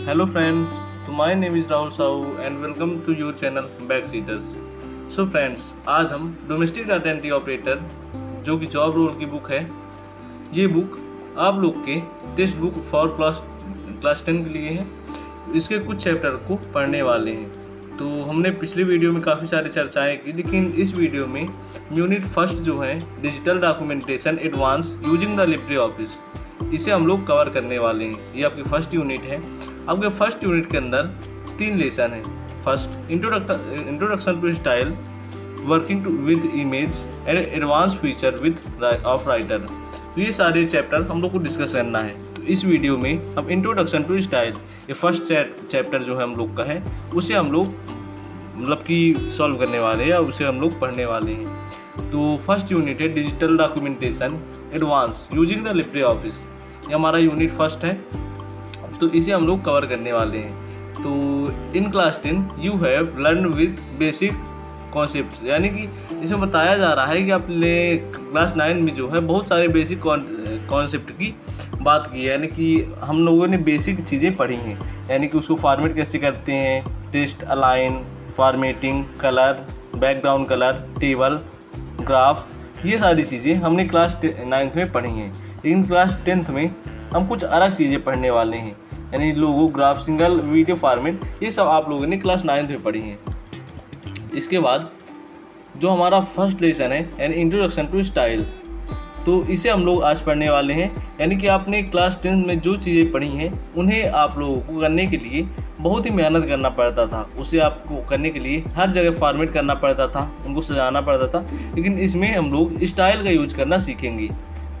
Hello friends, so my name is Rahul Sahu and welcome to your channel Backseaters। So friends, आज हम domestic data entry operator जो कि job role की book है, ये book आप लोग के टेक्स्ट बुक फॉर क्लास 10 के लिए है। इसके कुछ चैप्टर को पढ़ने वाले हैं। तो हमने पिछली वीडियो में काफ़ी सारी चर्चाएं की, लेकिन इस वीडियो में यूनिट फर्स्ट जो है digital documentation advance using the Libre office, इसे हम लोग कवर करने वाले हैं। ये आपकी फर्स्ट यूनिट है। आपके फर्स्ट यूनिट के अंदर 3 लेसन हैं। First introduction to style, working with image and advance feature with of writer. तो ये सारे चैप्टर हम लोग को डिस्कस करना है। तो इस वीडियो में हम इंट्रोडक्शन टू स्टाइल, ये फर्स्ट चैप्टर जो है हम लोग का है, उसे हम लोग मतलब कि सॉल्व करने वाले हैं या उसे हम लोग पढ़ने वाले हैं। तो फर्स्ट यूनिट है digital documentation advance using the Libre office. ये हमारा यूनिट फर्स्ट है, तो इसे हम लोग कवर करने वाले हैं। तो in class 10 you have learn with basic concept, यानी कि इसमें बताया जा रहा है कि आपने क्लास 9 में जो है बहुत सारे बेसिक कॉन्सेप्ट की बात की है, यानी कि हम लोगों ने बेसिक चीज़ें पढ़ी हैं, यानी कि उसको फॉर्मेट कैसे करते हैं, text align, formatting, colour, background colour, table, graph, ये सारी चीज़ें हमने क्लास 9 में पढ़ी हैं। लेकिन क्लास 10th में हम कुछ अलग चीज़ें पढ़ने वाले हैं, यानी लोगो, ग्राफ, सिंगल वीडियो फॉर्मेट, ये सब आप लोगों ने क्लास 9 में पढ़ी हैं। इसके बाद जो हमारा फर्स्ट लेसन है यानी इंट्रोडक्शन टू स्टाइल, तो इसे हम लोग आज पढ़ने वाले हैं। यानी कि आपने क्लास 10 में जो चीज़ें पढ़ी हैं उन्हें आप लोगों को करने के लिए बहुत ही मेहनत करना पड़ता था। उसे आपको करने के लिए हर जगह फॉर्मेट करना पड़ता था, उनको सजाना पड़ता था। लेकिन इसमें हम लोग स्टाइल का यूज करना सीखेंगे।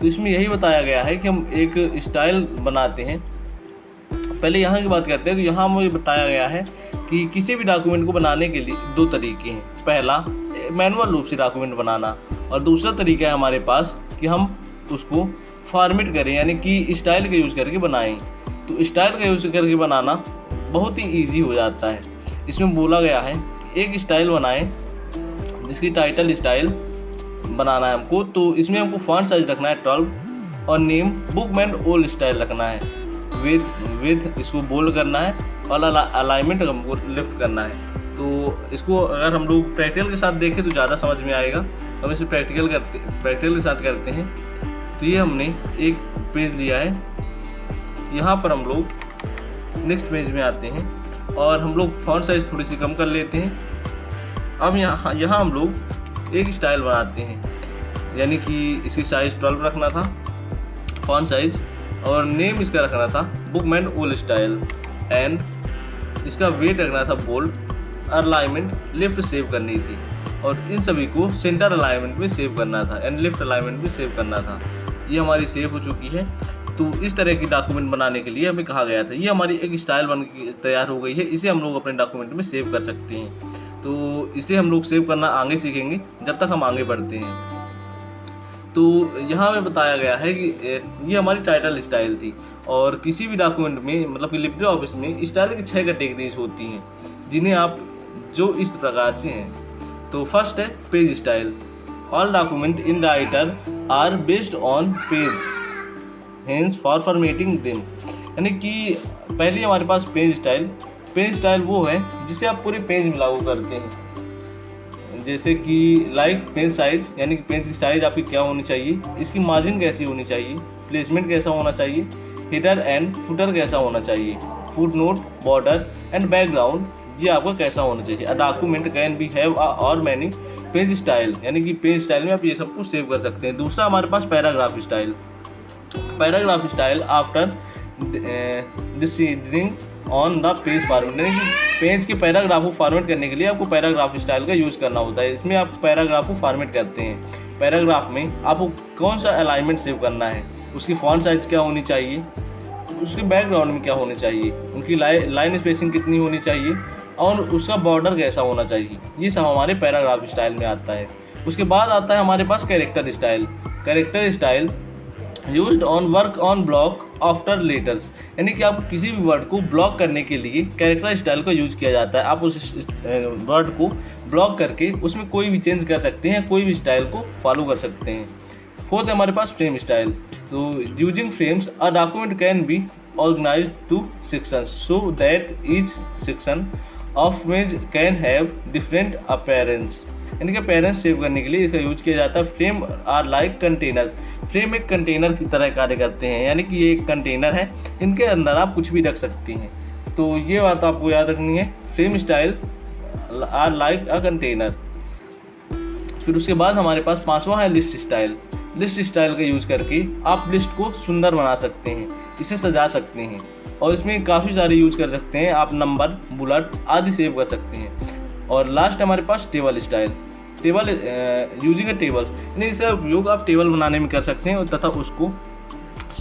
तो इसमें यही बताया गया है कि हम एक स्टाइल बनाते हैं। पहले यहाँ की बात करते हैं। तो यहाँ मुझे बताया गया है कि किसी भी डॉक्यूमेंट को बनाने के लिए 2 तरीके हैं। पहला मैनुअल रूप से डॉक्यूमेंट बनाना, और दूसरा तरीका है हमारे पास कि हम उसको फॉर्मेट करें, यानी कि स्टाइल का यूज़ करके बनाएं। तो स्टाइल का यूज़ करके बनाना बहुत ही ईजी हो जाता है। इसमें बोला गया है एक स्टाइल बनाएं जिसकी टाइटल स्टाइल बनाना है हमको। तो इसमें हमको फॉन्ट साइज रखना है 12 और नेम बुकमैन ओल्ड स्टाइल रखना है। विथ इसको बोल्ड करना है और अलाइनमेंट हमको लिफ्ट करना है। तो इसको अगर हम लोग प्रैक्टिकल के साथ देखें तो ज़्यादा समझ में आएगा। हम इसे प्रैक्टिकल के साथ करते हैं। तो ये हमने एक पेज लिया है, यहाँ पर हम लोग नेक्स्ट पेज में आते हैं और हम लोग फॉन्ट साइज थोड़ी सी कम कर लेते हैं। अब यहाँ हम लोग एक स्टाइल बनाते हैं, यानी कि इसकी साइज़ 12 रखना था फॉन्ट साइज, और नेम इसका रखना था बुकमैन ओल्ड स्टाइल, एंड इसका वेट रखना था बोल्ड, अलाइनमेंट लेफ्ट सेव करनी थी, और इन सभी को सेंटर अलाइनमेंट में सेव करना था एंड लेफ्ट अलाइनमेंट में सेव करना था। ये हमारी सेव हो चुकी है। तो इस तरह की डॉक्यूमेंट बनाने के लिए हमें कहा गया था। ये हमारी एक स्टाइल बन के तैयार हो गई है। इसे हम लोग अपने डॉक्यूमेंट में सेव कर सकते हैं। तो इसे हम लोग सेव करना आगे सीखेंगे जब तक हम आगे बढ़ते हैं। तो यहाँ में बताया गया है कि ये हमारी टाइटल स्टाइल थी, और किसी भी डॉक्यूमेंट में मतलब कि लिब्रे ऑफिस में स्टाइल की 6 कैटेगरीज होती हैं, जिन्हें आप जो इस प्रकार से हैं। तो फर्स्ट है page style. All document in writer are based on page, hence for formatting them. यानी कि पहले हमारे पास पेज स्टाइल वो है जिसे आप पूरे पेज में लागू करते हैं। जैसे कि लाइक पेज साइज, यानी कि पेज की साइज आपकी क्या होनी चाहिए, इसकी मार्जिन कैसी होनी चाहिए, प्लेसमेंट कैसा होना चाहिए, हेडर एंड फुटर कैसा होना चाहिए, foot note, border and background ये आपका कैसा होना चाहिए। अ डॉक्यूमेंट कैन बी हैव और मैनी पेज स्टाइल, यानी कि पेज स्टाइल में आप ये सब कुछ सेव कर सकते हैं। दूसरा हमारे पास paragraph style after deciding on the page format, यानी कि पेज के पैराग्राफ को फॉर्मेट करने के लिए आपको पैराग्राफ स्टाइल का यूज़ करना होता है। इसमें आप पैराग्राफ को फॉर्मेट करते हैं। पैराग्राफ में आपको कौन सा अलाइनमेंट सेव करना है, उसकी फॉन्ट साइज क्या होनी चाहिए, उसके बैकग्राउंड में क्या होना चाहिए, उनकी लाइन स्पेसिंग कितनी होनी चाहिए, और उसका बॉर्डर कैसा होना चाहिए, ये सब हमारे पैराग्राफ स्टाइल में आता है। उसके बाद आता है हमारे पास character style used on work on block after letters, यानी कि आप किसी भी वर्ड को ब्लॉक करने के लिए कैरेक्टर स्टाइल का यूज किया जाता है। आप उस वर्ड को ब्लॉक करके उसमें कोई भी चेंज कर सकते हैं, कोई भी स्टाइल को फॉलो कर सकते हैं। फोर्थ हमारे पास फ्रेम स्टाइल। तो using frames a document can be organised to sections so that each section of image can have different appearance. यानी कि अपीयरेंस सेव करने के लिए इसका यूज किया जाता है। Frame are like containers. Frame एक कंटेनर की तरह कार्य करते हैं, यानी कि ये एक कंटेनर है, इनके अंदर आप कुछ भी रख सकती हैं। तो ये बात आपको याद रखनी है, frame style are like a container. फिर उसके बाद हमारे पास पांचवा है लिस्ट स्टाइल। लिस्ट स्टाइल का यूज करके आप लिस्ट को सुंदर बना सकते हैं, इसे सजा सकते हैं और इसमें काफ़ी सारे यूज कर सकते हैं। आप नंबर, बुलेट आदि सेव कर सकते हैं। और लास्ट हमारे पास table style. Table using a table, यानी इसका उपयोग आप टेबल बनाने में कर सकते हैं तथा उसको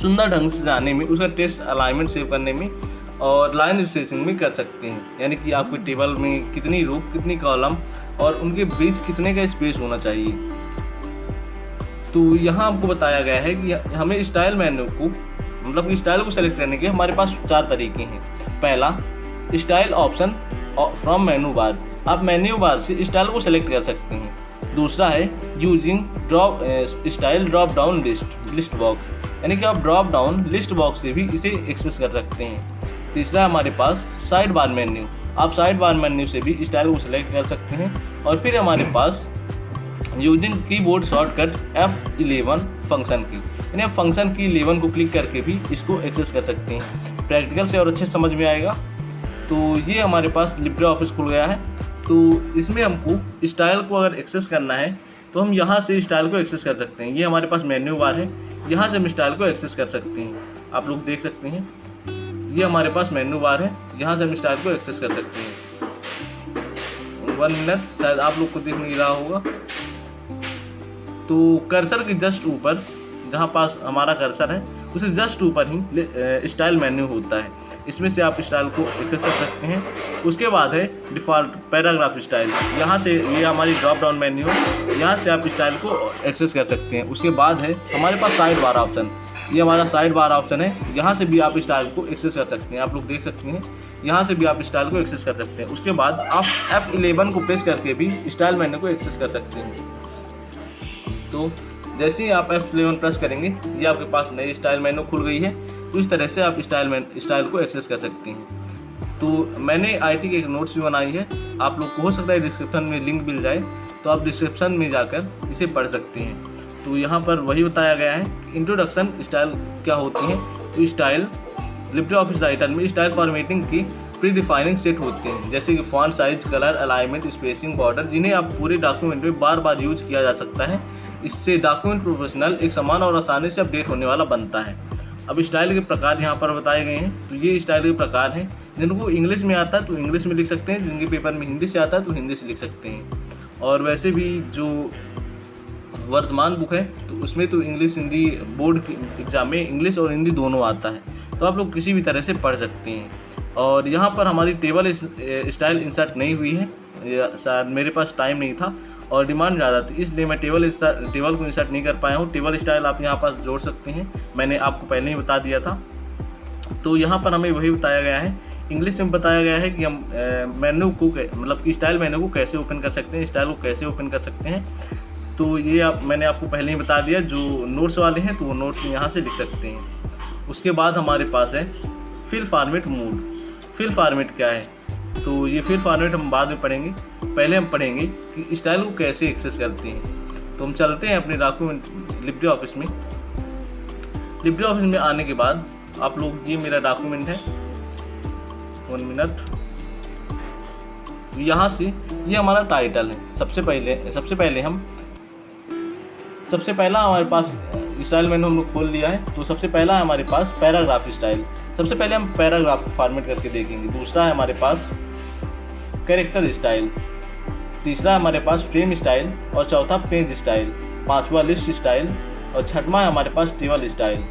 सुंदर ढंग से जाने में, उसका टेक्स्ट अलाइनमेंट सेव करने में और लाइन स्पेसिंग में कर सकते हैं। यानी कि आपके टेबल में कितनी रो, कितनी कॉलम और उनके बीच कितने का स्पेस होना चाहिए। तो यहाँ आपको बताया गया है कि हमें स्टाइल मेन्यू को, मतलब स्टाइल को सेलेक्ट करने के हमारे पास 4 तरीके हैं। पहला, style option from menu bar. आप मेन्यू बार से स्टाइल को सेलेक्ट कर सकते हैं। दूसरा है using style drop down list box, यानी कि आप ड्रॉप डाउन लिस्ट बॉक्स से भी इसे एक्सेस कर सकते हैं। तीसरा हमारे पास साइड बार मेन्यू। आप साइड बार मेन्यू से भी स्टाइल को सेलेक्ट कर सकते हैं। और फिर हमारे पास using keyboard shortcut F11 function की, यानी आप फंक्शन की 11 को क्लिक करके भी इसको एक्सेस कर सकते हैं। प्रैक्टिकल से और अच्छे समझ में आएगा। तो ये हमारे पास लिब्रे ऑफिस खुल गया है। तो इसमें हमको स्टाइल को अगर एक्सेस करना है तो हम यहाँ से स्टाइल को एक्सेस कर सकते हैं। ये हमारे पास मेन्यू बार है, यहाँ से हम स्टाइल को एक्सेस कर सकते हैं। आप लोग देख सकते हैं, ये हमारे पास मेन्यू बार है, यहाँ से हम स्टाइल को एक्सेस कर सकते हैं। 1 मिनट, शायद आप लोग को दिख नहीं रहा होगा। तो कर्सर के जस्ट ऊपर, जहाँ पास हमारा कर्सर है उसे जस्ट ऊपर ही स्टाइल मेन्यू होता है। इसमें से आप स्टाइल को एक्सेस कर सकते हैं। उसके बाद है डिफ़ॉल्ट पैराग्राफ स्टाइल। यहाँ से ये हमारी ड्रॉप डाउन मेन्यू है, यहाँ से आप स्टाइल को एक्सेस कर सकते हैं। उसके बाद है हमारे पास साइड बार ऑप्शन। ये हमारा साइड बार ऑप्शन है, यहाँ से भी आप स्टाइल को एक्सेस कर सकते हैं। आप लोग देख सकते हैं, यहाँ से भी आप स्टाइल को एक्सेस कर सकते हैं। उसके बाद आप F11 को प्रेस करके भी स्टाइल मेन्यू को एक्सेस कर सकते हैं। तो जैसे ही आप F11 प्रेस करेंगे, ये आपके पास नई स्टाइल मेन्यू खुल गई है। तो इस तरह से आप स्टाइल को एक्सेस कर सकते हैं। तो मैंने IT की एक नोट्स भी बनाई है, आप लोग को हो सकता है डिस्क्रिप्शन में लिंक मिल जाए, तो आप डिस्क्रिप्शन में जाकर इसे पढ़ सकते हैं। तो यहाँ पर वही बताया गया है कि इंट्रोडक्शन स्टाइल क्या होती है। तो स्टाइल लिब्रे ऑफिस राइटर में स्टाइल फॉर्मेटिंग की प्री डिफाइनिंग सेट होते हैं, जैसे कि font size, colour, alignment, spacing, border, जिन्हें आप पूरे डॉक्यूमेंट में बार बार यूज किया जा सकता है। इससे डॉक्यूमेंट प्रोफेशनल, एक समान और आसानी से अपडेट होने वाला बनता है। अब स्टाइल के प्रकार यहाँ पर बताए गए हैं। तो ये स्टाइल के प्रकार हैं। जिनको इंग्लिश में आता है तो इंग्लिश में लिख सकते हैं, जिनके पेपर में हिंदी से आता है तो हिंदी से लिख सकते हैं। और वैसे भी जो वर्तमान बुक है तो उसमें तो इंग्लिश हिंदी बोर्ड के एग्ज़ाम में इंग्लिश और हिंदी दोनों आता है, तो आप लोग किसी भी तरह से पढ़ सकते हैं। और यहाँ पर हमारी टेबल स्टाइल इंसर्ट नहीं हुई है, शायद मेरे पास टाइम नहीं था और डिमांड ज़्यादा थी, इसलिए मैं टेबल को इंसर्ट नहीं कर पाया हूँ। टेबल स्टाइल आप यहाँ पास जोड़ सकते हैं, मैंने आपको पहले ही बता दिया था। तो यहाँ पर हमें वही बताया गया है। इंग्लिश में बताया गया है कि हम मेन्यू को, मतलब कि स्टाइल मेन्यू को कैसे ओपन कर सकते हैं, स्टाइल को कैसे ओपन कर सकते हैं। तो ये मैंने आपको पहले ही बता दिया। जो नोट्स वाले हैं तो वो नोट्स यहाँ से लिख सकते हैं। उसके बाद हमारे पास है fill format mode. Fill format क्या है, तो ये फिल फॉर्मेट हम बाद में पढ़ेंगे। पहले हम पढ़ेंगे कि स्टाइल को कैसे एक्सेस करते हैं। तो हम चलते हैं अपने डॉक्यूमेंट लिब्रे ऑफिस में। लिब्रे ऑफिस में आने के बाद आप लोग, ये मेरा डॉक्यूमेंट है, 1 मिनट। यहाँ से ये हमारा टाइटल है। सबसे पहला हमारे पास स्टाइल मेन्यू हम लोग खोल लिया है। तो सबसे पहला है हमारे पास पैराग्राफ स्टाइल। सबसे पहले हम पैराग्राफ फॉर्मेट करके देखेंगे। दूसरा है हमारे पास कैरेक्टर स्टाइल। तीसरा है हमारे पास फ्रेम स्टाइल और चौथा पेज स्टाइल। पांचवा लिस्ट स्टाइल और छठवां है हमारे पास टेबल स्टाइल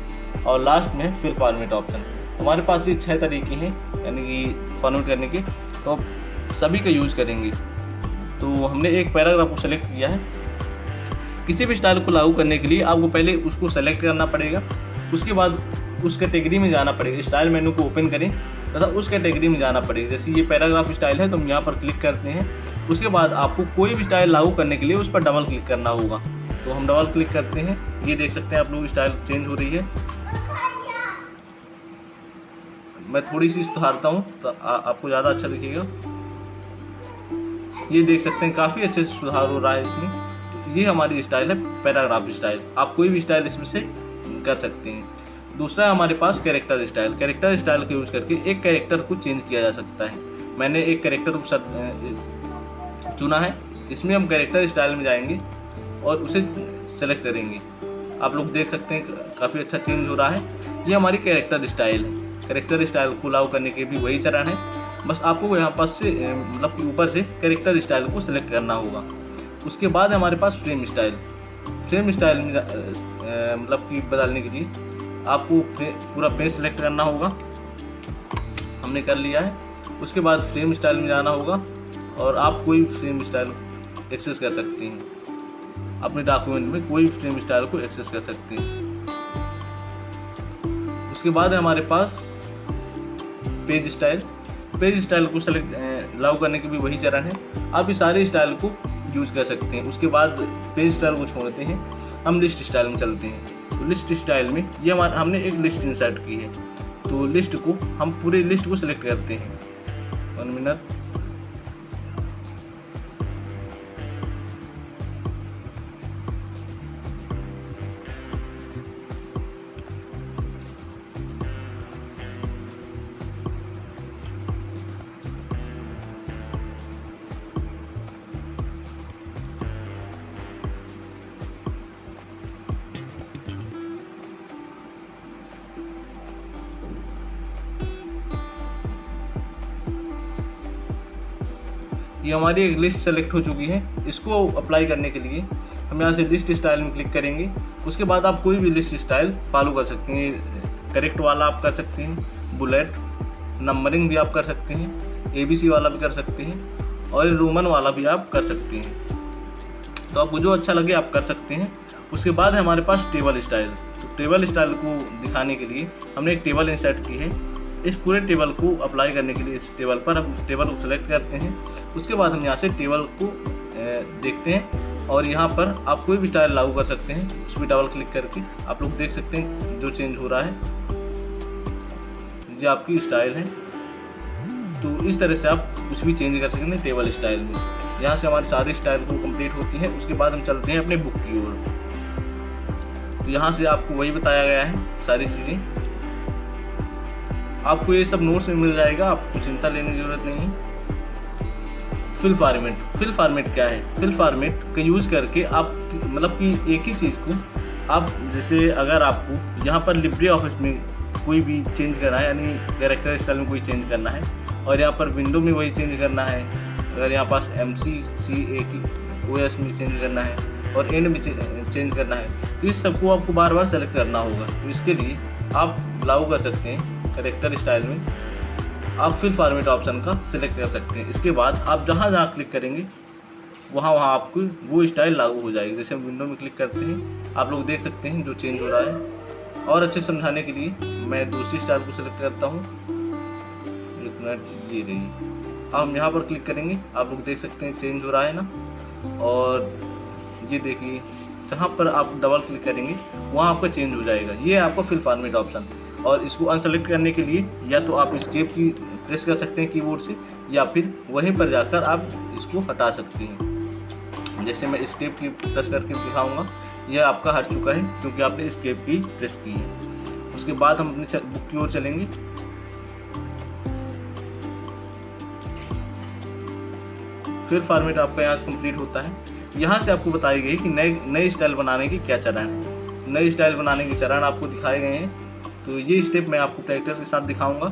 और लास्ट में फिल फॉर्मेट ऑप्शन। हमारे पास ये 6 तरीके हैं यानी कि फॉर्मेट करने के, तो सभी का यूज़ करेंगे। तो हमने एक पैराग्राफ को सेलेक्ट किया है। किसी भी स्टाइल को लागू करने के लिए आपको पहले उसको सेलेक्ट करना पड़ेगा, उसके बाद उस कैटेगरी में जाना पड़ेगा। स्टाइल मेन्यू को ओपन करें तथा उस कैटेगरी में जाना पड़ेगा। जैसे ये पैराग्राफ स्टाइल है तो हम यहाँ पर क्लिक करते हैं। उसके बाद आपको कोई भी स्टाइल लागू करने के लिए उस पर डबल क्लिक करना होगा। तो हम डबल क्लिक करते हैं, ये देख सकते हैं आप लोग स्टाइल चेंज हो रही है। मैं थोड़ी सी सुधारता हूँ तो आपको ज़्यादा अच्छा दिखेगा। ये देख सकते हैं काफ़ी अच्छे से सुधार हो रहा है इसमें। तो ये हमारी स्टाइल है पैराग्राफ स्टाइल। आप कोई भी स्टाइल इसमें से कर सकते हैं। दूसरा हमारे पास कैरेक्टर स्टाइल। कैरेक्टर स्टाइल का यूज़ करके एक कैरेक्टर को चेंज किया जा सकता है। मैंने एक कैरेक्टर को चुना है। इसमें हम कैरेक्टर स्टाइल में जाएंगे और उसे सेलेक्ट करेंगे। आप लोग देख सकते हैं काफ़ी अच्छा चेंज हो रहा है। ये हमारी कैरेक्टर स्टाइल है। कैरेक्टर स्टाइल को लागू करने के भी वही चरण है, बस आपको यहाँ पास से मतलब कि ऊपर से कैरेक्टर स्टाइल को सिलेक्ट करना होगा। उसके बाद हमारे पास फ्रेम स्टाइल। फ्रेम स्टाइल में मतलब कि बदलने के लिए आपको पूरा पेज सेलेक्ट करना होगा। हमने कर लिया है। उसके बाद फ्रेम स्टाइल में जाना होगा और आप कोई फ्रेम स्टाइल एक्सेस कर सकते हैं। अपने डॉक्यूमेंट में कोई फ्रेम स्टाइल को एक्सेस कर सकते हैं। उसके बाद हमारे पास पेज स्टाइल। पेज स्टाइल को सेलेक्ट लागू करने के भी वही चरण है। आप इस सारे स्टाइल को यूज कर सकते हैं। उसके बाद पेज स्टाइल को छोड़ते हैं, हम लिस्ट स्टाइल में चलते हैं। तो लिस्ट स्टाइल में ये हमने एक लिस्ट इंसर्ट की है, तो लिस्ट को हम पूरे लिस्ट को सिलेक्ट करते हैं। 1 मिनट। ये हमारी एक लिस्ट सेलेक्ट हो चुकी है। इसको अप्लाई करने के लिए हम यहाँ से लिस्ट स्टाइल में क्लिक करेंगे। उसके बाद आप कोई भी लिस्ट स्टाइल फॉलो कर सकते हैं। करेक्ट वाला आप कर सकते हैं, बुलेट नंबरिंग भी आप कर सकते हैं, ABC वाला भी कर सकते हैं और रोमन वाला भी आप कर सकते हैं। तो आपको जो अच्छा लगे आप कर सकते हैं। उसके बाद है हमारे पास टेबल स्टाइल। तो टेबल स्टाइल को दिखाने के लिए हमने एक टेबल इंसर्ट की है। इस पूरे टेबल को अप्लाई करने के लिए इस टेबल पर हम टेबल को सेलेक्ट करते हैं। उसके बाद हम यहाँ से टेबल को देखते हैं और यहाँ पर आप कोई भी स्टाइल लागू कर सकते हैं। उस पर डबल क्लिक करके आप लोग देख सकते हैं जो चेंज हो रहा है। ये आपकी स्टाइल है। तो इस तरह से आप कुछ भी चेंज कर सकते हैं टेबल स्टाइल में। यहाँ से हमारी सारी स्टाइल को कंप्लीट होती है। उसके बाद हम चलते हैं अपने बुक की ओर। तो यहाँ से आपको वही बताया गया है सारी चीज़ें। आपको ये सब नोट्स में मिल जाएगा, आपको चिंता लेने की जरूरत नहीं है। Fill format. फिल फॉर्मेट क्या है? फिल फॉर्मेट का यूज़ करके आप मतलब कि एक ही चीज़ को आप जैसे अगर आपको यहाँ पर लिब्रे ऑफिस में कोई भी चेंज करना है, यानी कैरेक्टर स्टाइल में कोई चेंज करना है और यहाँ पर विंडो में वही चेंज करना है, अगर यहाँ पास MCCA की OS में चेंज करना है और एंड में चेंज करना है, तो इस सबको आपको बार बार सेलेक्ट करना होगा। तो इसके लिए आप लागू कर सकते हैं कैरेक्टर स्टाइल में आप फिल फॉर्मेट ऑप्शन का सिलेक्ट कर सकते हैं। इसके बाद आप जहाँ जहाँ क्लिक करेंगे वहाँ आपको वो स्टाइल लागू हो जाएगी। जैसे हम विंडो में क्लिक करते हैं, आप लोग देख सकते हैं जो चेंज हो रहा है। और अच्छे समझाने के लिए मैं दूसरी स्टाइल को सिलेक्ट करता हूँ। एक मिनट, ये रही। अब हम यहाँ पर क्लिक करेंगे, आप लोग देख सकते हैं चेंज हो रहा है ना। और ये देखिए जहाँ पर आप डबल क्लिक करेंगे वहाँ आपका चेंज हो जाएगा। ये है आपका फिल फॉर्मेट ऑप्शन। और इसको अनसेलेक्ट करने के लिए या तो आप एस्केप की प्रेस कर सकते हैं कीबोर्ड से, या फिर वहीं पर जाकर आप इसको हटा सकते हैं। जैसे मैं एस्केप की प्रेस करके दिखाऊंगा, यह आपका हट चुका है क्योंकि आपने एस्केप की प्रेस की है। उसके बाद हम अपनी बुक की ओर चलेंगे। फिल फॉर्मेट आपका यहाँ से कंप्लीट होता है। यहाँ से आपको बताई गई कि नए स्टाइल बनाने की क्या चरण है। नए स्टाइल बनाने के चरण आपको दिखाए गए हैं। तो ये स्टेप मैं आपको कैरेक्टर के साथ दिखाऊंगा,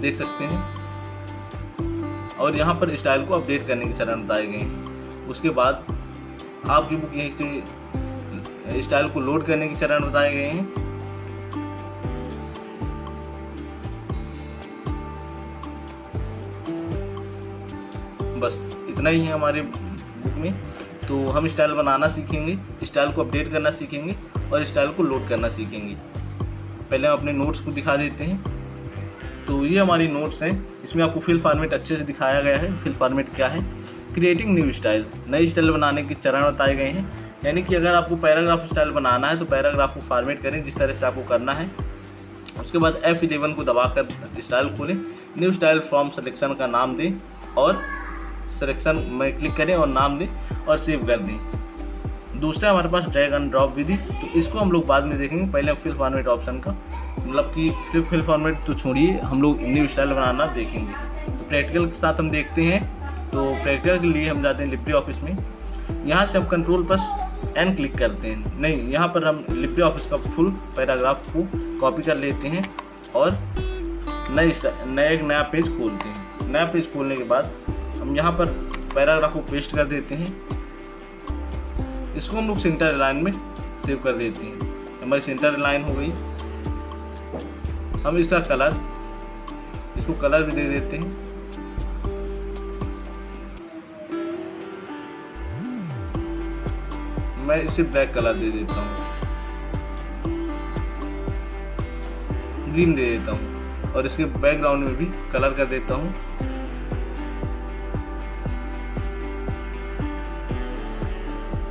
देख सकते हैं। और यहाँ पर स्टाइल को अपडेट करने के चरण बताए गए हैं। उसके बाद आपकी बुक यहीं से स्टाइल को लोड करने के चरण बताए गए हैं। बस इतना ही है हमारे बुक में। तो हम स्टाइल बनाना सीखेंगे, स्टाइल को अपडेट करना सीखेंगे और स्टाइल को लोड करना सीखेंगे। पहले हम अपने नोट्स को दिखा देते हैं। तो ये हमारी नोट्स हैं। इसमें आपको फिल फॉर्मेट अच्छे से दिखाया गया है। फिल फॉर्मेट क्या है, क्रिएटिंग न्यू स्टाइल, नई स्टाइल बनाने के चरण बताए गए हैं। यानी कि अगर आपको पैराग्राफ स्टाइल बनाना है तो पैराग्राफ को फॉर्मेट करें जिस तरह से आपको करना है। उसके बाद F11 को दबाकर स्टाइल खोलें, न्यू स्टाइल फ्रॉम सिलेक्शन का नाम दें और सिलेक्शन में क्लिक करें और नाम दें और सेव कर दें। दूसरा हमारे पास ड्रैग एंड ड्रॉप विधि, तो इसको हम लोग बाद में देखेंगे। पहले हम फिल फॉर्मेट ऑप्शन का, मतलब कि फिल फॉर्मेट तो छोड़िए, हम लोग न्यू स्टाइल बनाना देखेंगे। तो प्रैक्टिकल के साथ हम देखते हैं। तो प्रैक्टिकल के लिए हम जाते हैं लिब्रे ऑफिस में। यहाँ से हम Ctrl+N क्लिक करते हैं, नहीं यहाँ पर हम लिब्रे ऑफिस का फुल पैराग्राफ को कॉपी कर लेते हैं और एक नया पेज खोलते हैं। नया पेज खोलने के बाद हम यहाँ पर पैराग्राफ को पेस्ट कर देते हैं। इसको हम लोग सेंटर लाइन में सेव कर देते हैं। हमारी सेंटर लाइन हो गई। हम इसका कलर, इसको कलर भी दे देते हैं। मैं इसे ब्लैक कलर दे देता हूँ, ग्रीन दे देता हूँ और इसके बैकग्राउंड में भी कलर कर देता हूँ।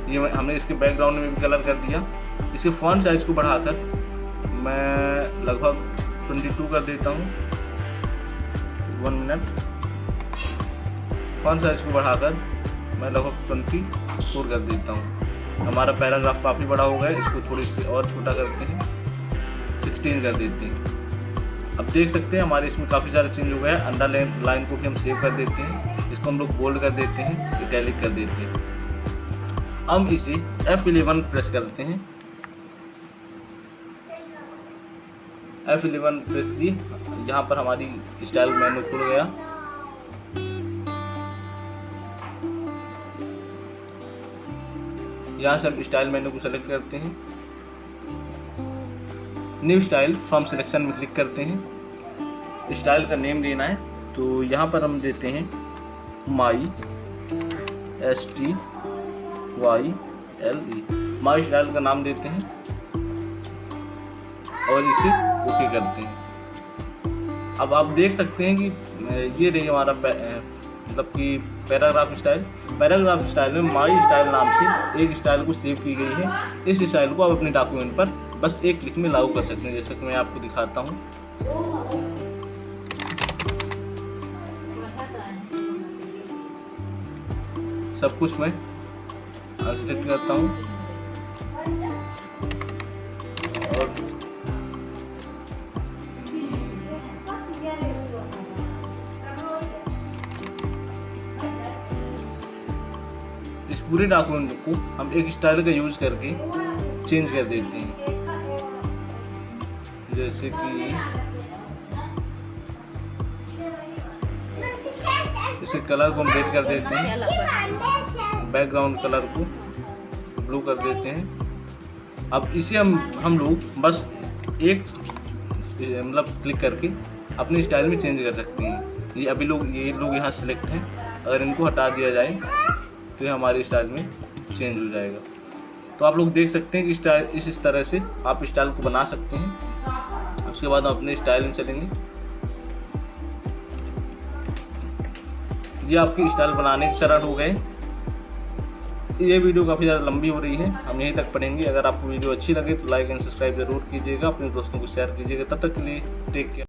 ये हमने इसके बैकग्राउंड में भी कलर कर दिया। इसके फॉन्ट साइज को बढ़ाकर मैं लगभग 22 कर देता हूँ। 1 मिनट। फॉन्ट साइज को बढ़ाकर मैं लगभग 24 कर देता हूँ। हमारा पैराग्राफ काफ़ी बड़ा हो गया, इसको थोड़ी सी और छोटा करते हैं, 16 कर देते हैं। अब देख सकते हैं हमारे इसमें काफ़ी सारा चेंज हो गया है। अंडरलाइन लाइन को भी हम सेव कर देते हैं, इसको हम लोग बोल्ड कर देते हैं, इटैलिक कर देते हैं। हम इसे F11 प्रेस करते हैं। F11 प्रेस की, यहाँ पर हमारी स्टाइल मेनू खुल गया। यहाँ से हम स्टाइल मेनू को सेलेक्ट करते हैं, न्यू स्टाइल फ्रॉम सिलेक्शन में क्लिक करते हैं। स्टाइल का नेम देना है तो यहाँ पर हम देते हैं माई STYLE, माई स्टाइल का नाम देते हैं और इसे ओके करते हैं। अब आप देख सकते हैं कि ये रही हमारा मतलब कि पैराग्राफ स्टाइल में माई स्टाइल नाम से एक स्टाइल को सेव की गई है। इस स्टाइल को आप अपने डॉक्यूमेंट पर बस एक क्लिक में लागू कर सकते हैं, जैसे कि मैं आपको दिखाता हूँ। सब कुछ मैं अनसेलेक्ट करता हूँ और इस पूरे डॉक्यूमेंट को हम एक स्टाइल का यूज करके चेंज कर देते हैं। जैसे कि इसे कलर को हम रेड कर देते हैं, बैकग्राउंड कलर को ब्लू कर देते हैं। अब इसे हम लोग बस एक मतलब क्लिक करके अपने स्टाइल में चेंज कर सकते हैं। ये लोग यहाँ सेलेक्ट हैं, अगर इनको हटा दिया जाए तो ये हमारे स्टाइल में चेंज हो जाएगा। तो आप लोग देख सकते हैं कि इस तरह से आप स्टाइल को बना सकते हैं। उसके बाद हम अपने स्टाइल में चलेंगे। ये आपकी स्टाइल बनाने के चरण हो गए। ये वीडियो काफ़ी ज़्यादा लंबी हो रही है, हम यहीं तक पढ़ेंगे। अगर आपको वीडियो अच्छी लगे तो लाइक एंड सब्सक्राइब जरूर कीजिएगा, अपने दोस्तों को शेयर कीजिएगा। तब तक के लिए टेक केयर।